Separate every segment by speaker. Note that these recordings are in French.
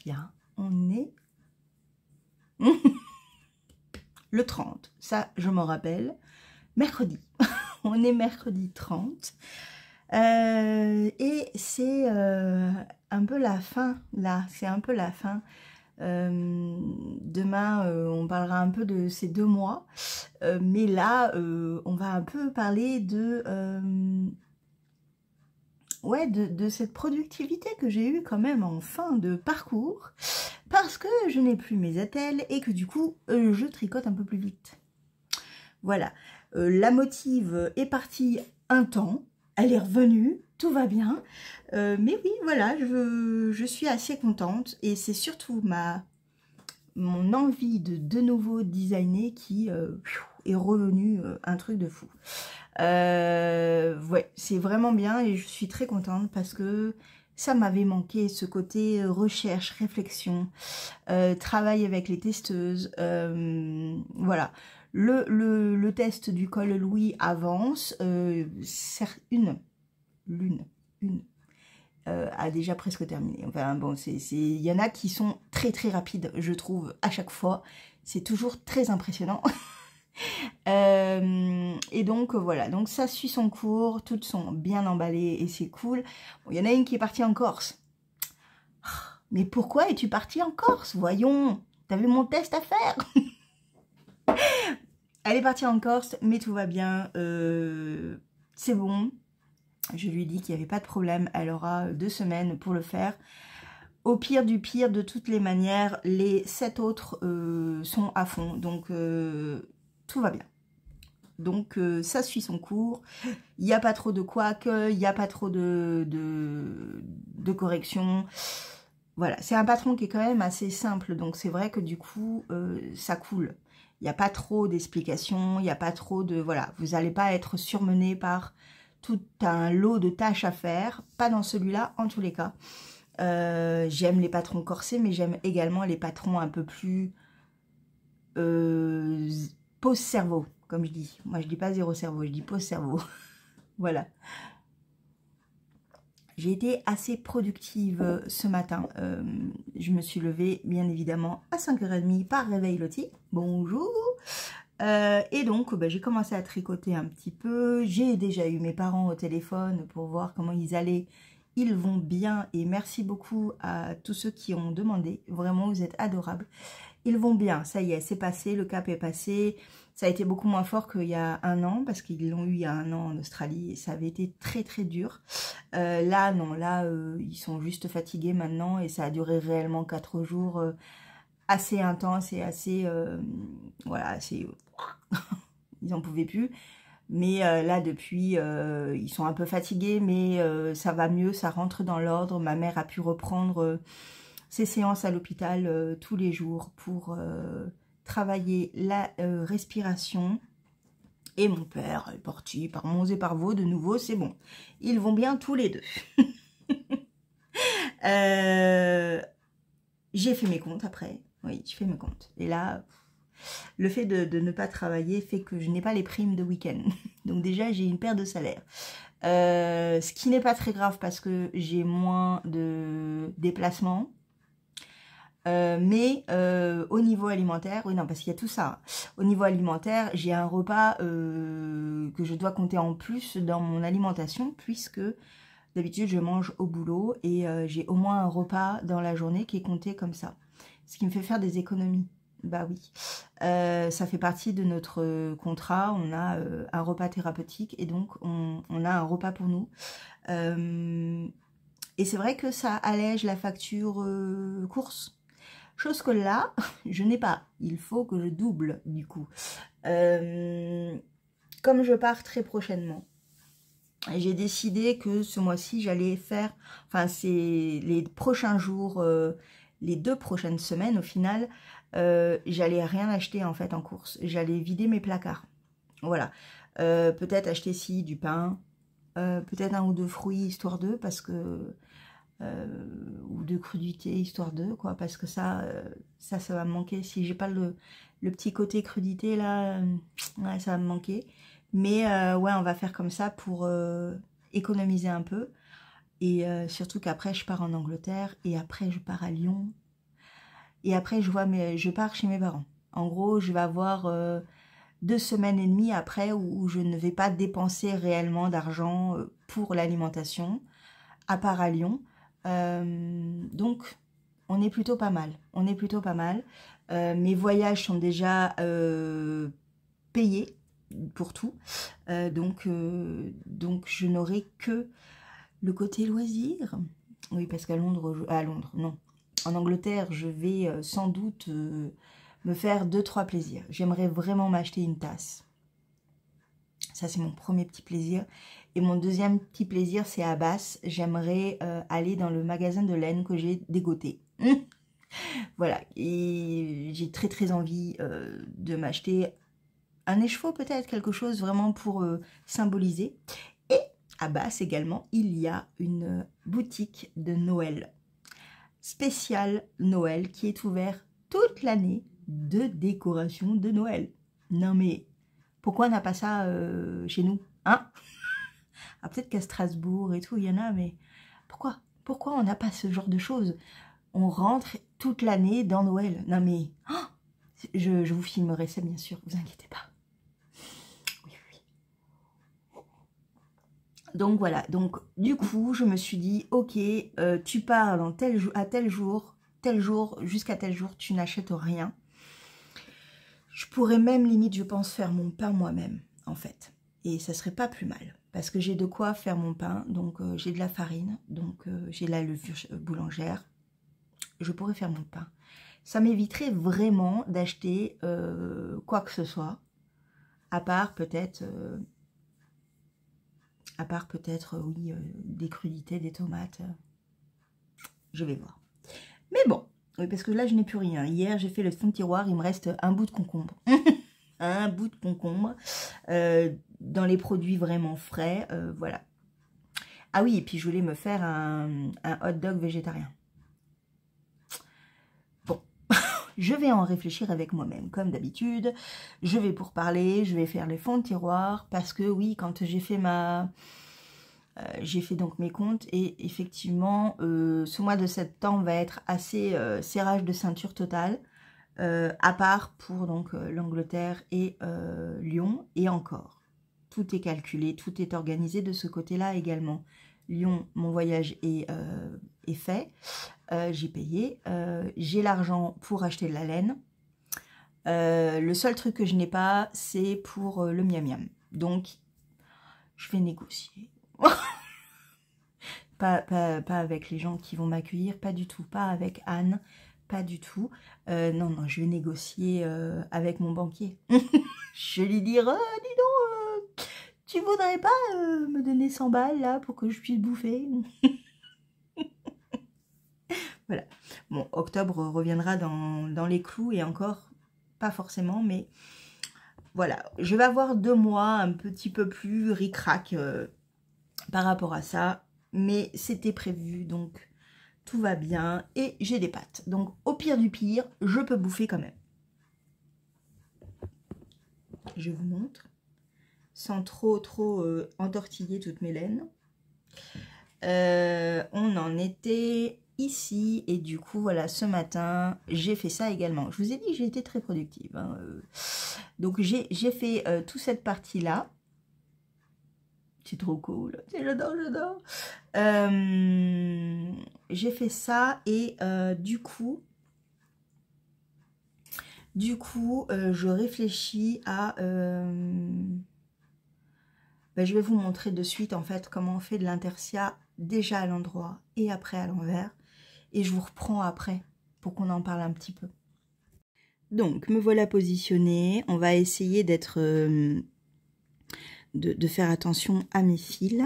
Speaker 1: bien, on est le 30, ça je m'en rappelle, mercredi. On est mercredi 30. Et c'est un peu la fin, là, c'est un peu la fin. Demain, on parlera un peu de ces 2 mois. Mais là, on va un peu parler de... ouais, de cette productivité que j'ai eue quand même en fin de parcours, parce que je n'ai plus mes attelles et que du coup, je tricote un peu plus vite. Voilà, la motive est partie un temps, elle est revenue, tout va bien, mais oui, voilà, je suis assez contente et c'est surtout mon envie de nouveau designer qui est revenue, un truc de fou. Ouais, c'est vraiment bien et je suis très contente parce que ça m'avait manqué, ce côté recherche, réflexion, travail avec les testeuses, voilà. Le test du col Louis avance, l'une a déjà presque terminé. Enfin bon, il y en a qui sont très très rapides, je trouve, à chaque fois. C'est toujours très impressionnant. Et donc voilà, donc ça suit son cours, toutes sont bien emballées et c'est cool. Bon, il y en a une qui est partie en Corse. Mais pourquoi es-tu partie en Corse? Voyons, t'avais mon test à faire. Elle est partie en Corse, mais tout va bien, c'est bon. Je lui ai dit qu'il n'y avait pas de problème, elle aura 2 semaines pour le faire. Au pire du pire, de toutes les manières, les 7 autres sont à fond, donc tout va bien. Donc ça suit son cours, il n'y a pas trop de couacs, il n'y a pas trop de corrections. Voilà, c'est un patron qui est quand même assez simple, donc c'est vrai que du coup, ça coule. Il n'y a pas trop d'explications, il n'y a pas trop de... Voilà, vous n'allez pas être surmené par tout un lot de tâches à faire, pas dans celui-là, en tous les cas. J'aime les patrons corsés, mais j'aime également les patrons un peu plus pause cerveau, comme je dis. Moi, je dis pas zéro cerveau, je dis pause cerveau. Voilà. J'ai été assez productive ce matin. Je me suis levée, bien évidemment, à 5h30 par réveil Lottie. Bonjour. Et donc, j'ai commencé à tricoter un petit peu. J'ai déjà eu mes parents au téléphone pour voir comment ils allaient. Ils vont bien et merci beaucoup à tous ceux qui ont demandé. Vraiment, vous êtes adorables. Ils vont bien, ça y est, c'est passé, le cap est passé. Ça a été beaucoup moins fort qu'il y a 1 an, parce qu'ils l'ont eu il y a 1 an en Australie, et ça avait été très très dur. Là, non, là, ils sont juste fatigués maintenant, et ça a duré réellement 4 jours, assez intense et assez, voilà, assez... ils n'en pouvaient plus. Mais là, depuis, ils sont un peu fatigués, mais ça va mieux, ça rentre dans l'ordre. Ma mère a pu reprendre ses séances à l'hôpital tous les jours pour travailler la respiration. Et mon père est parti par Mons et par Vaux de nouveau, c'est bon. Ils vont bien tous les deux. J'ai fait mes comptes après. Oui, je fais mes comptes. Et là, le fait de ne pas travailler fait que je n'ai pas les primes de week-end. Donc déjà, j'ai une perte de salaire. Ce qui n'est pas très grave parce que j'ai moins de déplacements. Mais au niveau alimentaire, oui non parce qu'il y a tout ça. Au niveau alimentaire, j'ai un repas que je dois compter en plus dans mon alimentation puisque d'habitude je mange au boulot et j'ai au moins un repas dans la journée qui est compté comme ça. Ce qui me fait faire des économies. Bah oui, ça fait partie de notre contrat, on a un repas thérapeutique et donc on a un repas pour nous. Et c'est vrai que ça allège la facture course. Chose que là, je n'ai pas. Il faut que je double du coup. Comme je pars très prochainement, j'ai décidé que ce mois-ci, j'allais faire... Enfin, c'est les prochains jours, les 2 prochaines semaines au final, j'allais rien acheter en fait en course. J'allais vider mes placards. Voilà. Peut-être acheter du pain, peut-être 1 ou 2 fruits, histoire d'eux, parce que... ou de crudité histoire de quoi parce que ça va me manquer si j'ai pas le petit côté crudité là, ouais, ça va me manquer mais ouais on va faire comme ça pour économiser un peu et surtout qu'après je pars en Angleterre et après je pars à Lyon Et après, je pars chez mes parents. En gros, je vais avoir 2 semaines et demie après où je ne vais pas dépenser réellement d'argent pour l'alimentation, à part à Lyon. Donc, on est plutôt pas mal. On est plutôt pas mal. Mes voyages sont déjà payés pour tout. Donc, je n'aurai que le côté loisir. Oui, parce qu'à Londres, non. En Angleterre, je vais sans doute me faire 2-3 plaisirs. J'aimerais vraiment m'acheter une tasse. Ça, c'est mon premier petit plaisir. Et mon deuxième petit plaisir, c'est à Bath. J'aimerais aller dans le magasin de laine que j'ai dégoté. Voilà. Et j'ai très très envie de m'acheter un écheveau peut-être, quelque chose vraiment pour symboliser. Et à Bath également, il y a une boutique de Noël. Spéciale Noël qui est ouverte toute l'année de décoration de Noël. Non mais, pourquoi on n'a pas ça chez nous, hein? Ah, peut-être qu'à Strasbourg et tout, il y en a, mais pourquoi on n'a pas ce genre de choses? On rentre toute l'année dans Noël. Non mais, oh, je vous filmerai ça bien sûr, vous inquiétez pas. Oui, oui. Donc voilà, donc du coup, je me suis dit, ok, tu pars dans tel jour, jusqu'à tel jour, tu n'achètes rien. Je pourrais même limite, je pense, faire mon pain moi-même, en fait. Et ça serait pas plus mal. Parce que j'ai de quoi faire mon pain. Donc, j'ai de la farine. Donc, j'ai de la levure boulangère. Je pourrais faire mon pain. Ça m'éviterait vraiment d'acheter quoi que ce soit. À part peut-être... oui, des crudités, des tomates. Je vais voir. Mais bon, oui, parce que là, je n'ai plus rien. Hier, j'ai fait le fond de tiroir. Il me reste un bout de concombre. Un bout de concombre. Dans les produits vraiment frais. Voilà. Ah oui, et puis je voulais me faire un hot dog végétarien. Bon, je vais en réfléchir avec moi-même, comme d'habitude. Je vais pourparler, je vais faire les fonds de tiroir. Parce que oui, quand j'ai fait j'ai fait donc mes comptes et effectivement, ce mois de septembre va être assez serrage de ceinture totale, à part pour donc l'Angleterre et Lyon et encore. Tout est calculé, tout est organisé de ce côté-là également. Lyon, mon voyage est fait, j'ai payé, j'ai l'argent pour acheter de la laine. Le seul truc que je n'ai pas, c'est pour le miam miam. Donc, je vais négocier. Pas avec les gens qui vont m'accueillir, pas du tout. Pas avec Anne, pas du tout. Non, je vais négocier avec mon banquier. Je lui dirai, dis donc, tu voudrais pas me donner 100 balles là pour que je puisse bouffer? Voilà. Bon, octobre reviendra dans les clous et encore, pas forcément, mais voilà. Je vais avoir 2 mois un petit peu plus ric-rac par rapport à ça. Mais c'était prévu, donc tout va bien. Et j'ai des pâtes. Donc au pire du pire, je peux bouffer quand même. Je vous montre. Sans trop entortiller toutes mes laines. On en était ici. Et du coup, voilà, ce matin, j'ai fait ça également. Je vous ai dit que j'ai été très productive. Hein. Donc j'ai fait toute cette partie-là. C'est trop cool, j'adore. J'ai fait ça et du coup, je réfléchis à... je vais vous montrer de suite en fait comment on fait de l'intersia déjà à l'endroit et après à l'envers. Et je vous reprends après pour qu'on en parle un petit peu. Donc, me voilà positionnée. On va essayer d'être... De faire attention à mes fils.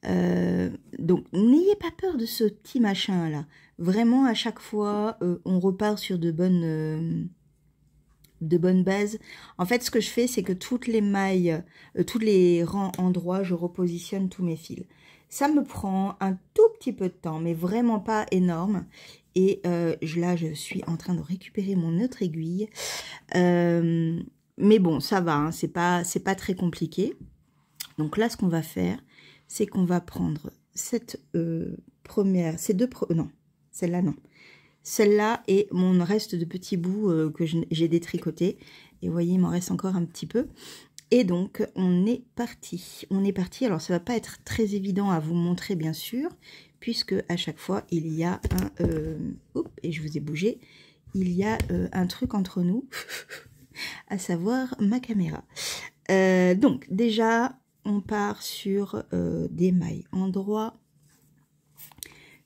Speaker 1: Donc, n'ayez pas peur de ce petit machin-là. Vraiment, à chaque fois, on repart sur de bonnes bases. En fait, ce que je fais, c'est que toutes les mailles, tous les rangs endroits, je repositionne tous mes fils. Ça me prend un tout petit peu de temps, mais vraiment pas énorme. Et là, je suis en train de récupérer mon autre aiguille. Mais bon, ça va, hein, c'est pas très compliqué. Donc là, ce qu'on va faire, c'est qu'on va prendre cette première, non, celle-là non, Celle-là est mon reste de petits bouts que j'ai détricoté. Et vous voyez, il m'en reste encore un petit peu. Et donc, on est parti. On est parti. Alors, ça va pas être très évident à vous montrer, bien sûr, puisque à chaque fois, il y a un... oups, et je vous ai bougé. Il y a un truc entre nous, à savoir ma caméra. Donc, déjà, on part sur des mailles endroit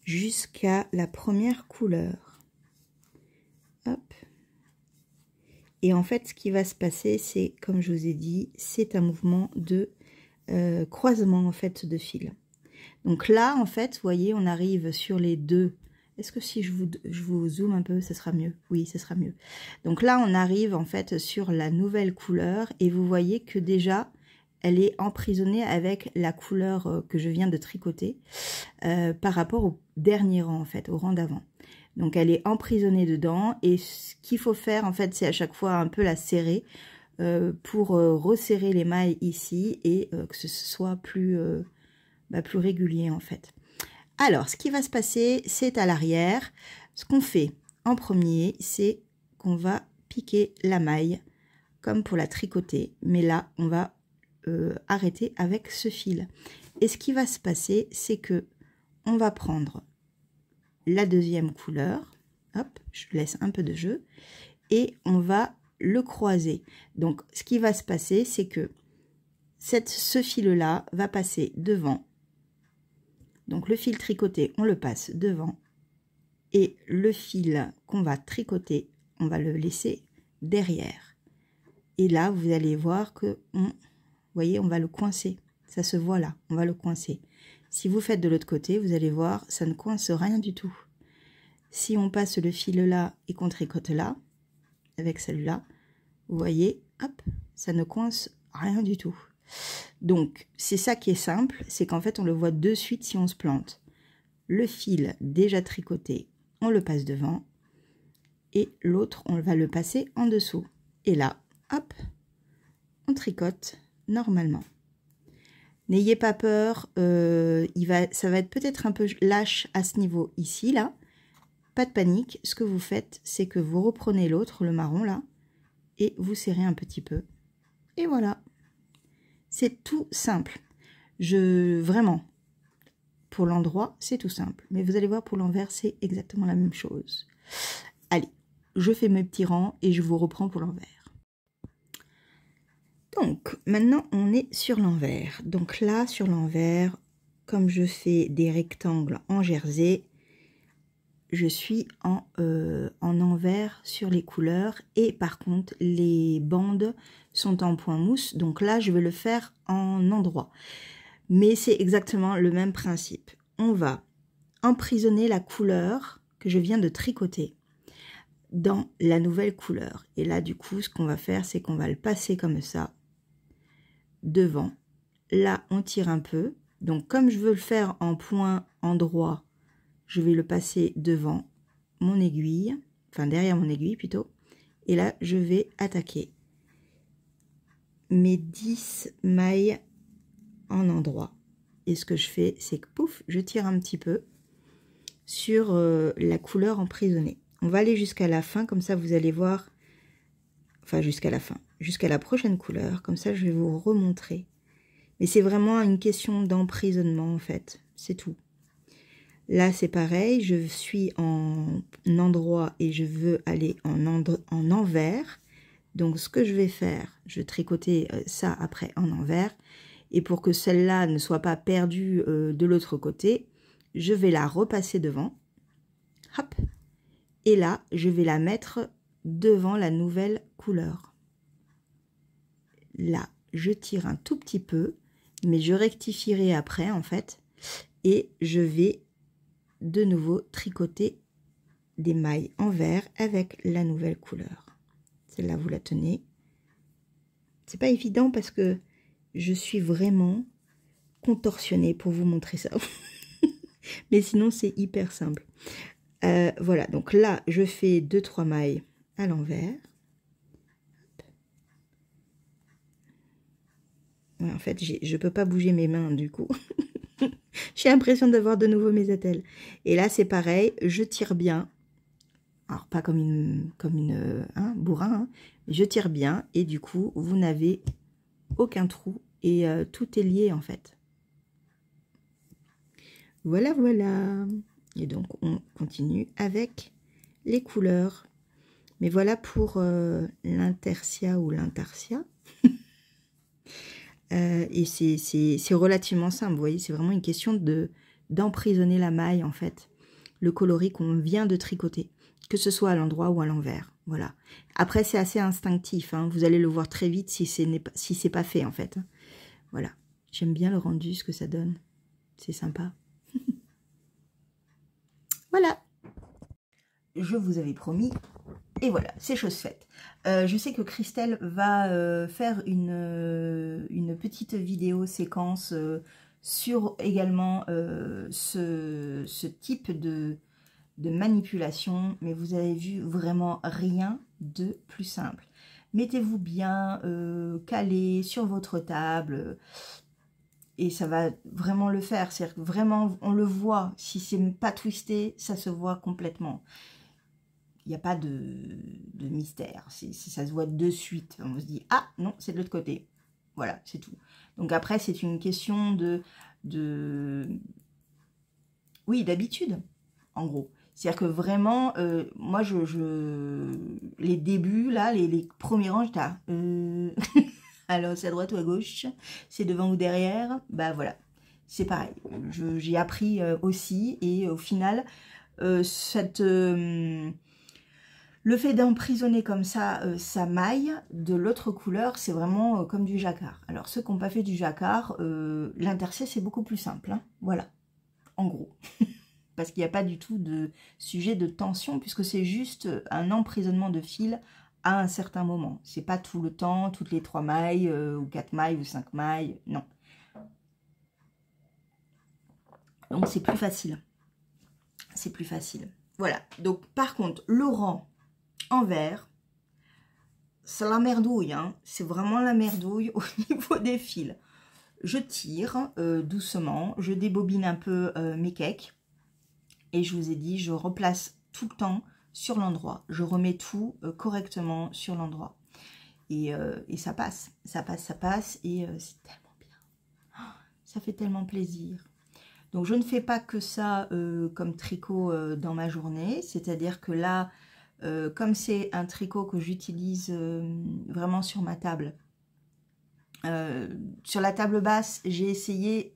Speaker 1: jusqu'à la première couleur. Hop. Et en fait, ce qui va se passer, c'est, comme je vous ai dit, c'est un mouvement de croisement, en fait, de fils. Donc là, en fait, vous voyez, on arrive sur les deux. Est-ce que si je vous zoome un peu, ce sera mieux? Oui, ce sera mieux. Donc là, on arrive, en fait, sur la nouvelle couleur. Et vous voyez que déjà, elle est emprisonnée avec la couleur que je viens de tricoter par rapport au dernier rang, en fait, au rang d'avant. Donc, elle est emprisonnée dedans. Et ce qu'il faut faire, en fait, c'est à chaque fois un peu la serrer pour resserrer les mailles ici et que ce soit plus, plus régulier, en fait. Alors, ce qui va se passer, c'est à l'arrière. Ce qu'on fait en premier, c'est qu'on va piquer la maille comme pour la tricoter. Mais là, on va arrêter avec ce fil. Et ce qui va se passer, c'est que on va prendre la deuxième couleur, hop, je laisse un peu de jeu, et on va le croiser. Donc, ce qui va se passer, c'est que ce fil-là va passer devant. Donc, le fil tricoté, on le passe devant, et le fil qu'on va tricoter, on va le laisser derrière. Et là, vous allez voir que, vous voyez, on va le coincer. Ça se voit là, on va le coincer. Si vous faites de l'autre côté, vous allez voir, ça ne coince rien du tout. Si on passe le fil là et qu'on tricote là, avec celui-là, vous voyez, hop, ça ne coince rien du tout. Donc, c'est ça qui est simple, c'est qu'en fait, on le voit de suite si on se plante. Le fil déjà tricoté, on le passe devant, et l'autre, on va le passer en dessous. Et là, hop, on tricote normalement. N'ayez pas peur, ça va être peut-être un peu lâche à ce niveau ici, là. Pas de panique, ce que vous faites, c'est que vous reprenez l'autre, le marron là, et vous serrez un petit peu. Et voilà. C'est tout simple. Vraiment, pour l'endroit, c'est tout simple. Mais vous allez voir, pour l'envers, c'est exactement la même chose. Allez, je fais mes petits rangs et je vous reprends pour l'envers. Donc, maintenant, on est sur l'envers. Donc là, sur l'envers, comme je fais des rectangles en jersey, je suis en envers sur les couleurs. Et par contre, les bandes sont en point mousse. Donc là, je vais le faire en endroit. Mais c'est exactement le même principe. On va emprisonner la couleur que je viens de tricoter dans la nouvelle couleur. Et là, du coup, ce qu'on va faire, c'est qu'on va le passer comme ça devant. Là, on tire un peu. Donc, comme je veux le faire en point endroit, je vais le passer devant mon aiguille, enfin derrière mon aiguille plutôt. Et là, je vais attaquer mes 10 mailles en endroit. Et ce que je fais, c'est que pouf, je tire un petit peu sur la couleur emprisonnée. On va aller jusqu'à la fin, comme ça vous allez voir, enfin jusqu'à la fin, jusqu'à la prochaine couleur, comme ça je vais vous remontrer. Mais c'est vraiment une question d'emprisonnement en fait, c'est tout. Là c'est pareil, je suis en endroit et je veux aller en envers. Donc ce que je vais faire, je vais tricoter ça après en envers. Et pour que celle-là ne soit pas perdue de l'autre côté, je vais la repasser devant. Hop. Et là, je vais la mettre devant la nouvelle couleur. Là, je tire un tout petit peu, mais je rectifierai après en fait. Et je vais de nouveau tricoter des mailles en vert avec la nouvelle couleur. Celle-là, vous la tenez. C'est pas évident parce que je suis vraiment contorsionnée pour vous montrer ça. Mais sinon, c'est hyper simple. Voilà, donc là, je fais 2-3 mailles à l'envers. Ouais, en fait, je peux pas bouger mes mains, du coup. J'ai l'impression d'avoir de nouveau mes attelles. Et là, c'est pareil, je tire bien. Alors, pas comme bourrin, hein. Je tire bien et du coup, vous n'avez aucun trou et tout est lié en fait. Voilà, voilà. Et donc, on continue avec les couleurs. Mais voilà pour l'intersia ou l'intarsia. Et c'est relativement simple, vous voyez, c'est vraiment une question d'emprisonner la maille, en fait. Le coloris qu'on vient de tricoter, que ce soit à l'endroit ou à l'envers. Voilà. Après, c'est assez instinctif, hein. Vous allez le voir très vite si c'est pas fait, en fait. Voilà. J'aime bien le rendu, ce que ça donne. C'est sympa. Voilà. Je vous avais promis. Et voilà, c'est chose faite. Je sais que Christelle va faire une petite vidéo séquence sur également ce type de manipulation. Mais vous avez vu vraiment rien de plus simple. Mettez-vous bien calé sur votre table. Et ça va vraiment le faire. C'est-à-dire que vraiment, on le voit. Si c'est pas twisté, ça se voit complètement. Il n'y a pas de mystère. Ça se voit de suite. On se dit, ah non, c'est de l'autre côté. Voilà, c'est tout. Donc après, c'est une question oui, d'habitude, en gros. C'est-à-dire que vraiment, moi, les débuts, là, les premiers rangs, j'étais là, alors, c'est à droite ou à gauche? C'est devant ou derrière? Bah voilà, c'est pareil. J'ai appris aussi, et au final, le fait d'emprisonner comme ça sa maille de l'autre couleur, c'est vraiment comme du jacquard. Alors, ceux qui n'ont pas fait du jacquard, l'intercier, c'est beaucoup plus simple. Hein. Voilà, en gros. Parce qu'il n'y a pas du tout de sujet de tension, puisque c'est juste un emprisonnement de fil à un certain moment. C'est pas tout le temps, toutes les 3 mailles, ou 4 mailles, ou 5 mailles, non. Donc, c'est plus facile. C'est plus facile. Voilà. Donc, par contre, le rang en vert, c'est la merdouille, hein. C'est vraiment la merdouille au niveau des fils. Je tire doucement, je débobine un peu mes cakes, et je vous ai dit, je replace tout le temps sur l'endroit. Je remets tout correctement sur l'endroit. Et ça passe, ça passe, et c'est tellement bien. Oh, ça fait tellement plaisir. Donc, je ne fais pas que ça comme tricot dans ma journée, c'est-à-dire que là, comme c'est un tricot que j'utilise vraiment sur ma table, sur la table basse, j'ai essayé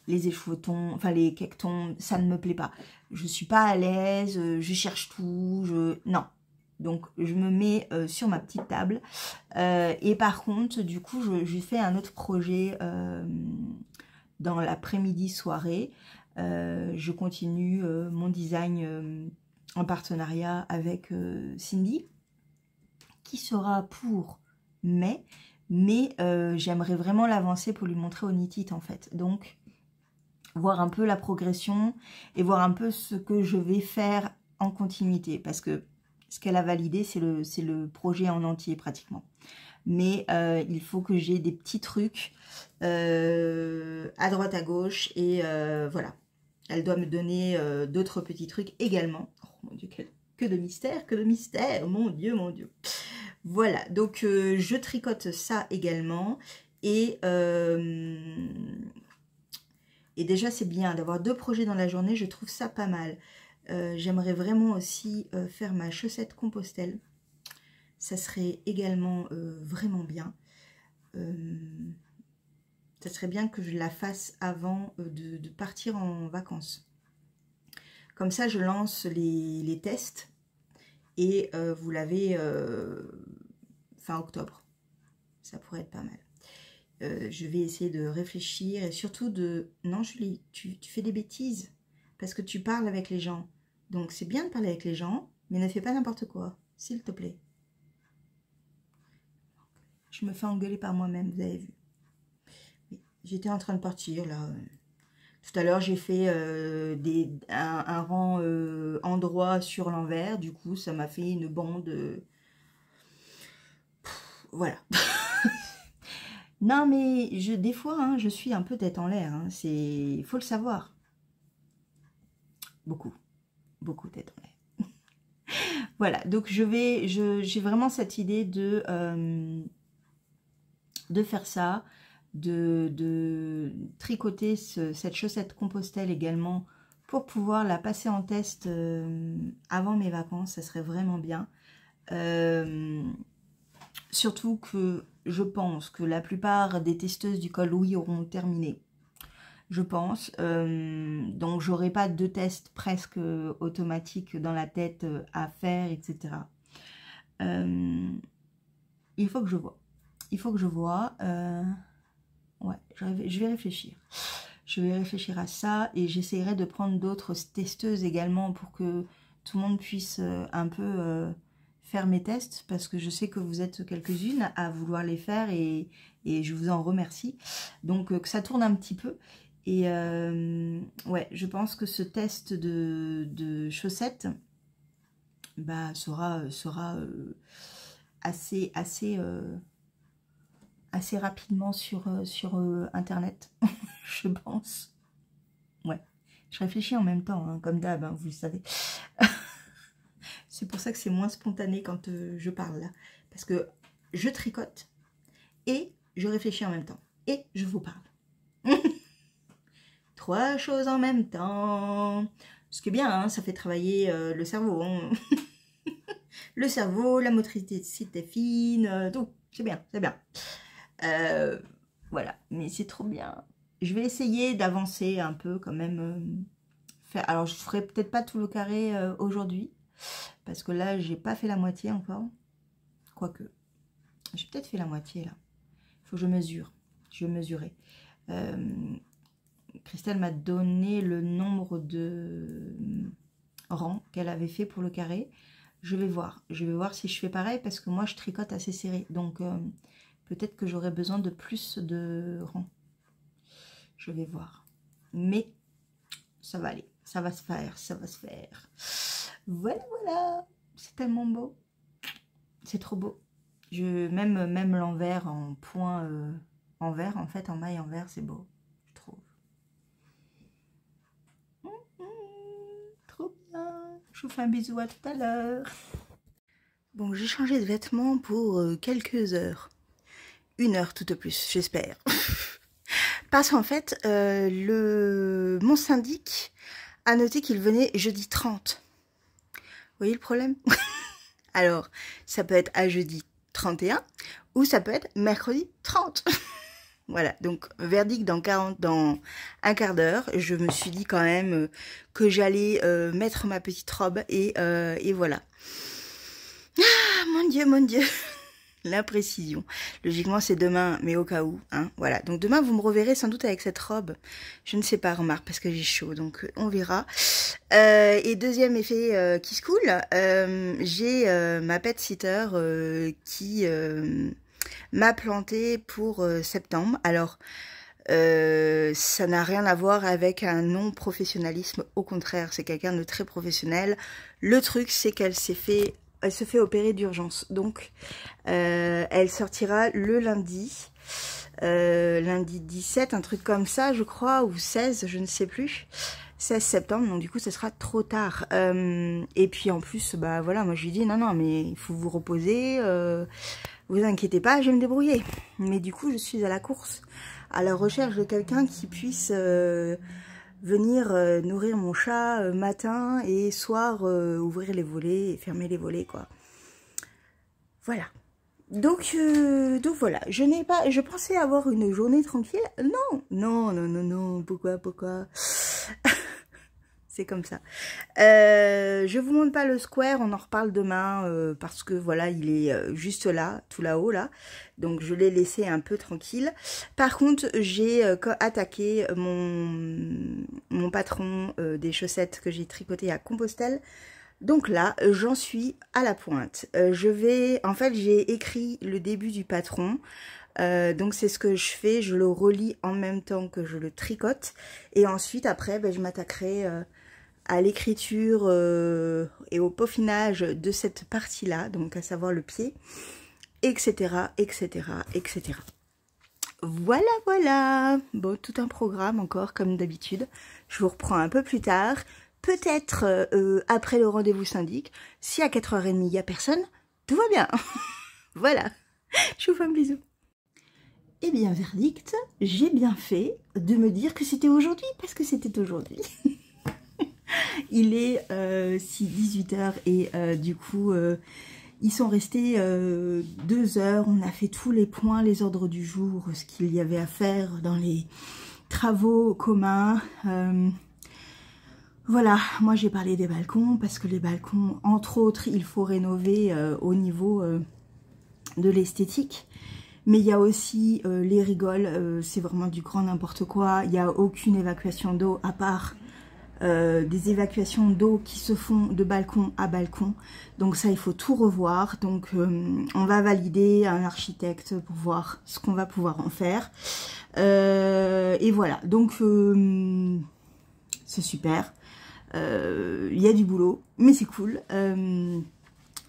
Speaker 1: les échevettons, enfin les quectons, ça ne me plaît pas. Je suis pas à l'aise, je cherche tout, non. Donc, je me mets sur ma petite table. Et par contre, du coup, je fais un autre projet dans l'après-midi soirée. Je continue mon design en partenariat avec Cindy, qui sera pour mai, mais j'aimerais vraiment l'avancer pour lui montrer au Knit It en fait. Donc, voir un peu la progression et voir un peu ce que je vais faire en continuité, parce que ce qu'elle a validé, c'est le projet en entier pratiquement. Mais il faut que j'ai des petits trucs à droite, à gauche, et voilà. Elle doit me donner d'autres petits trucs également. Oh mon Dieu, que de mystère, mon Dieu, mon Dieu. Voilà, donc je tricote ça également, et déjà c'est bien d'avoir 2 projets dans la journée, je trouve ça pas mal. J'aimerais vraiment aussi faire ma chaussette Compostelle. Ça serait également vraiment bien. Ça serait bien que je la fasse avant de partir en vacances. Comme ça, je lance les tests et vous l'avez fin octobre. Ça pourrait être pas mal. Je vais essayer de réfléchir et surtout de... Non, Julie, tu fais des bêtises parce que tu parles avec les gens. Donc, c'est bien de parler avec les gens, mais ne fais pas n'importe quoi, s'il te plaît. Je me fais engueuler par moi-même, vous avez vu. J'étais en train de partir, là. Tout à l'heure, j'ai fait un rang endroit sur l'envers. Du coup, ça m'a fait une bande... voilà. Non, mais des fois, hein, je suis un peu tête en l'air. Hein, il faut le savoir. Beaucoup. Beaucoup tête en l'air. Voilà, donc j'ai vraiment cette idée de faire ça, de tricoter cette chaussette Compostelle également pour pouvoir la passer en test avant mes vacances, ça serait vraiment bien. Surtout que je pense que la plupart des testeuses du col Louis auront terminé. Je pense. Donc, j'aurai pas de tests presque automatiques dans la tête à faire, etc. Il faut que je vois. Il faut que je vois. Ouais, je vais réfléchir. Je vais réfléchir à ça et j'essaierai de prendre d'autres testeuses également pour que tout le monde puisse un peu faire mes tests parce que je sais que vous êtes quelques-unes à vouloir les faire et je vous en remercie. Donc, que ça tourne un petit peu. Et ouais, je pense que ce test de chaussettes bah, sera assez rapidement sur internet, je pense. Ouais, je réfléchis en même temps, hein, comme d'hab, hein, vous le savez. C'est pour ça que c'est moins spontané quand je parle là. Parce que je tricote et je réfléchis en même temps. Et je vous parle. 3 choses en même temps. Ce qui est bien, hein, ça fait travailler le cerveau. Hein. Le cerveau, la motricité fine, tout. C'est bien, c'est bien. Voilà, mais c'est trop bien. Je vais essayer d'avancer un peu quand même. Alors, je ferai peut-être pas tout le carré aujourd'hui. Parce que là, j'ai pas fait la moitié encore. Quoique. J'ai peut-être fait la moitié là. Il faut que je mesure. Je vais mesurer. Christelle m'a donné le nombre de rangs qu'elle avait fait pour le carré. Je vais voir si je fais pareil parce que moi je tricote assez serré. Donc peut-être que j'aurai besoin de plus de rangs. Je vais voir. Mais ça va aller. Ça va se faire. Ça va se faire. Voilà, voilà. C'est tellement beau. C'est trop beau. Même l'envers en point en vert, en fait, en maille en vert, c'est beau. Je trouve. Trop bien. Je vous fais un bisou à tout à l'heure. Bon, j'ai changé de vêtements pour quelques heures. 1 heure tout au plus, j'espère. Parce qu'en fait, mon syndic a noté qu'il venait jeudi 30. Vous voyez le problème? Alors, ça peut être à jeudi 31 ou ça peut être mercredi 30. Voilà, donc verdict dans un quart d'heure. Je me suis dit quand même que j'allais mettre ma petite robe et voilà. Ah, mon Dieu, l'imprécision. Logiquement, c'est demain, mais au cas où, hein, voilà. Donc demain, vous me reverrez sans doute avec cette robe. Je ne sais pas, remarque, parce que j'ai chaud, donc on verra. Et deuxième effet qui se coule, j'ai ma pet sitter qui m'a planté pour septembre. Alors, ça n'a rien à voir avec un non-professionnalisme, au contraire, c'est quelqu'un de très professionnel. Le truc, c'est qu'elle se fait opérer d'urgence. Donc, elle sortira le lundi. Lundi 17, un truc comme ça, je crois, ou 16, je ne sais plus. 16 septembre, donc du coup, ce sera trop tard. Et puis, en plus, bah voilà, moi, je lui dis, non, mais il faut vous reposer. Vous inquiétez pas, je vais me débrouiller. Mais du coup, je suis à la course, à la recherche de quelqu'un qui puisse venir nourrir mon chat matin et soir, ouvrir les volets et fermer les volets, quoi. Voilà. Donc voilà, je pensais avoir une journée tranquille. Non, pourquoi c'est comme ça. Je vous montre pas le square, on en reparle demain parce que voilà, il est juste là, tout là-haut là. Donc je l'ai laissé un peu tranquille. Par contre, j'ai attaqué mon patron des chaussettes que j'ai tricoté à Compostelle. Donc là, j'en suis à la pointe. En fait, j'ai écrit le début du patron. Donc c'est ce que je fais, je le relis en même temps que je le tricote. Et ensuite, après, je m'attaquerai à l'écriture et au peaufinage de cette partie-là, donc à savoir le pied, etc., etc., etc. Voilà. Bon, tout un programme encore, comme d'habitude. Je vous reprends un peu plus tard. peut-être après le rendez-vous syndic, si à 4h30 il n'y a personne, tout va bien. Voilà, je vous fais un bisou. Eh bien, verdict, j'ai bien fait de me dire que c'était aujourd'hui, parce que c'était aujourd'hui. Il est 18h et du coup, ils sont restés 2 heures. On a fait tous les points, les ordres du jour, ce qu'il y avait à faire dans les travaux communs. Voilà, moi j'ai parlé des balcons, parce que les balcons, entre autres, il faut rénover au niveau de l'esthétique. Mais il y a aussi les rigoles, c'est vraiment du grand n'importe quoi. Il n'y a aucune évacuation d'eau à part des évacuations d'eau qui se font de balcon à balcon. Donc ça, il faut tout revoir. Donc on va valider un architecte pour voir ce qu'on va pouvoir en faire. Et voilà, donc c'est super. Il y a du boulot, mais c'est cool.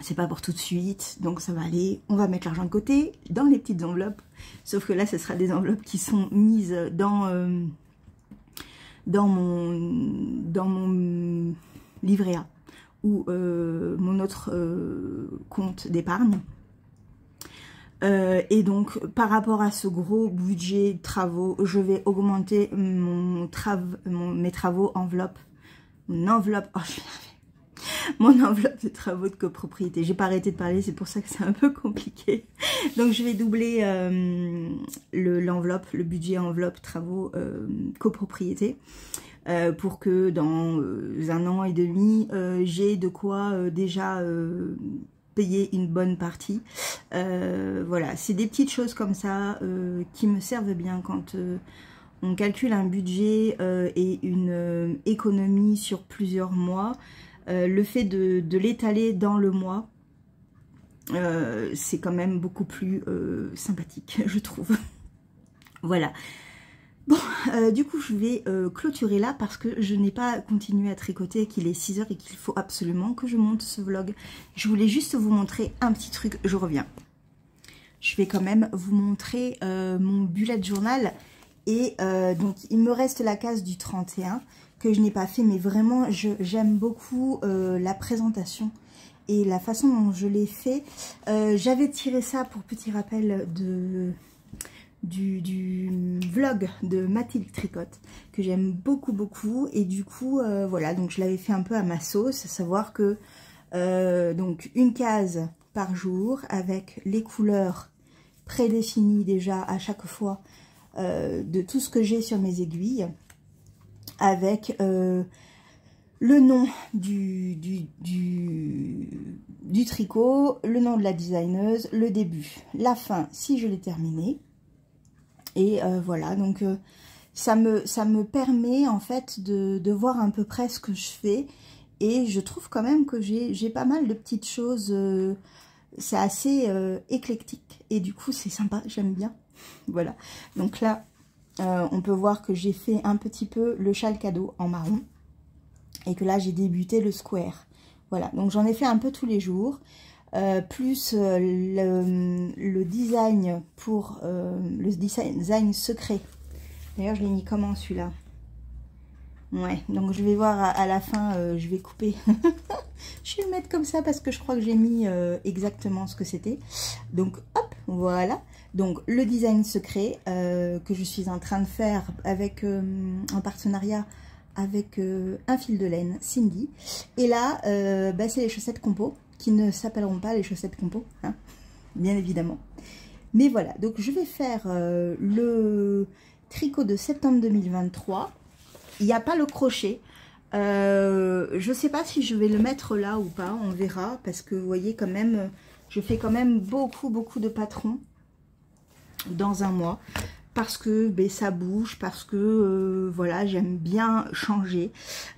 Speaker 1: C'est pas pour tout de suite, donc ça va aller. On va mettre l'argent de côté dans les petites enveloppes. Sauf que là, ce sera des enveloppes qui sont mises dans mon livret A ou mon autre compte d'épargne. Et donc, par rapport à ce gros budget de travaux, je vais augmenter mes travaux enveloppe. Mon enveloppe de copropriété. J'ai pas arrêté de parler, c'est pour ça que c'est un peu compliqué. Donc je vais doubler l'enveloppe, le budget enveloppe travaux copropriété pour que dans 1 an et demi, j'ai de quoi déjà payer une bonne partie. Voilà, c'est des petites choses comme ça qui me servent bien quand on calcule un budget et une économie sur plusieurs mois. Le fait de l'étaler dans le mois, c'est quand même beaucoup plus sympathique, je trouve. Voilà. Bon, du coup, je vais clôturer là parce que je n'ai pas continué à tricoter, qu'il est 6h et qu'il faut absolument que je monte ce vlog. Je voulais juste vous montrer un petit truc, je reviens. Je vais quand même vous montrer mon bullet journal. Et donc, il me reste la case du 31 que je n'ai pas fait, mais vraiment, j'aime beaucoup la présentation et la façon dont je l'ai fait. J'avais tiré ça pour petit rappel du vlog de Mathilde Tricotte, que j'aime beaucoup, beaucoup. Et du coup, voilà, donc je l'avais fait un peu à ma sauce, à savoir que donc une case par jour avec les couleurs prédéfinies déjà à chaque fois de tout ce que j'ai sur mes aiguilles, avec le nom du tricot, le nom de la designeuse, le début, la fin si je l'ai terminé. Et voilà, donc ça me permet en fait de voir à peu près ce que je fais. Et je trouve quand même que j'ai pas mal de petites choses, c'est assez éclectique. Et du coup c'est sympa, j'aime bien. Voilà, donc là on peut voir que j'ai fait un petit peu le châle cadeau en marron et que là j'ai débuté le square. Voilà, donc j'en ai fait un peu tous les jours, plus le design pour le design secret. D'ailleurs je l'ai mis comment celui-là? Ouais, donc je vais voir à la fin, je vais couper. Je vais le mettre comme ça parce que je crois que j'ai mis exactement ce que c'était. Donc hop, voilà. Donc le design secret que je suis en train de faire avec en partenariat avec un fil de laine, Cindy. Et là, bah, c'est les chaussettes compo qui ne s'appelleront pas les chaussettes compo, hein, bien évidemment. Mais voilà, donc je vais faire le tricot de septembre 2023. Il n'y a pas le crochet. Je ne sais pas si je vais le mettre là ou pas, on verra. Parce que vous voyez quand même, je fais quand même beaucoup de patrons dans un mois. Parce que ben, ça bouge, parce que voilà, j'aime bien changer.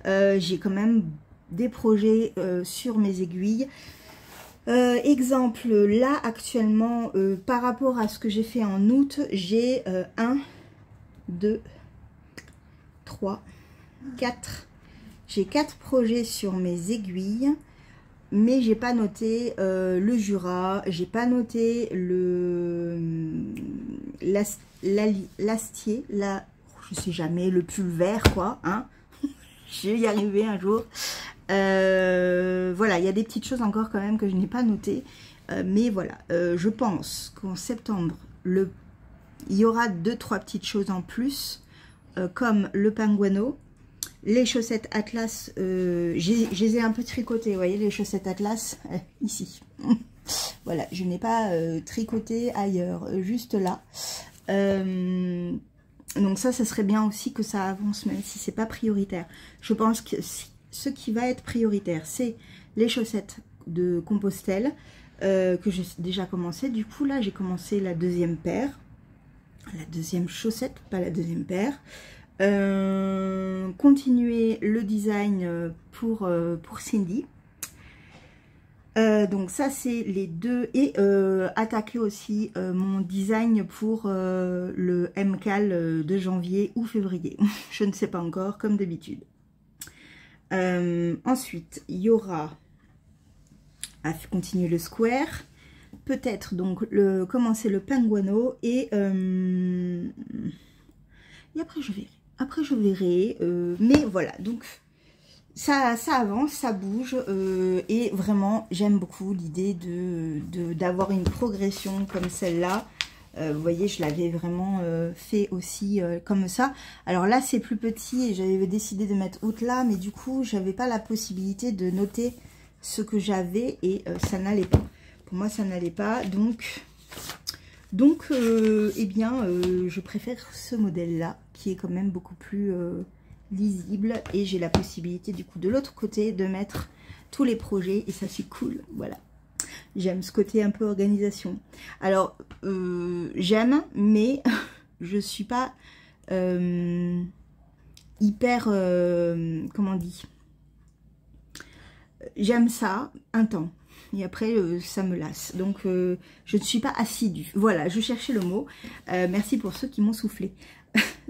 Speaker 1: J'ai quand même des projets sur mes aiguilles. Exemple, là actuellement, par rapport à ce que j'ai fait en août, j'ai 1, 2, 3, 4. J'ai 4 projets sur mes aiguilles, mais j'ai pas noté le Jura, j'ai pas noté l'astier, là, je sais jamais, le pull vert quoi, hein. Je vais y arriver un jour. Voilà, il y a des petites choses encore quand même que je n'ai pas notées. Mais voilà, je pense qu'en septembre, il y aura 2-3 petites choses en plus, comme le Penguano, les chaussettes Atlas, je les ai un peu tricotées, vous voyez les chaussettes Atlas, ici. Voilà, je n'ai pas tricoté ailleurs, juste là. Donc ça serait bien aussi que ça avance, même si c'est pas prioritaire. Je pense que ce qui va être prioritaire, c'est les chaussettes de Compostelle, que j'ai déjà commencé. Du coup, là, j'ai commencé la deuxième paire. La deuxième chaussette, pas la deuxième paire. Continuer le design pour Cindy. Donc ça, c'est les deux. Et attaquer aussi mon design pour le MCAL de janvier ou février. Je ne sais pas encore, comme d'habitude. Ensuite, il y aura à continuer le square, peut-être donc commencer le Penguano et après je verrai, mais voilà, donc ça avance, ça bouge, et vraiment j'aime beaucoup l'idée d'avoir une progression comme celle-là. Vous voyez, je l'avais vraiment fait aussi comme ça. Alors là, c'est plus petit et j'avais décidé de mettre out là, mais du coup, j'avais pas la possibilité de noter ce que j'avais et ça n'allait pas. Pour moi, ça n'allait pas. Donc eh bien, je préfère ce modèle-là, qui est quand même beaucoup plus lisible. Et j'ai la possibilité, du coup, de l'autre côté, de mettre tous les projets. Et ça, c'est cool. Voilà. J'aime ce côté un peu organisation. Alors, j'aime, mais je suis pas hyper... comment on dit? J'aime ça un temps. Et après, ça me lasse. Donc, je ne suis pas assidue. Voilà, je cherchais le mot. Merci pour ceux qui m'ont soufflé.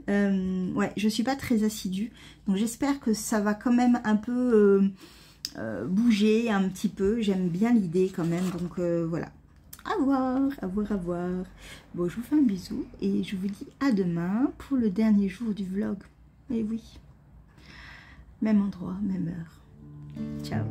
Speaker 1: Ouais, je ne suis pas très assidue. Donc, j'espère que ça va quand même un peu... bouger un petit peu, j'aime bien l'idée quand même, donc voilà, à voir. Bon, je vous fais un bisou et je vous dis à demain pour le dernier jour du vlog. Et oui, même endroit, même heure. Ciao.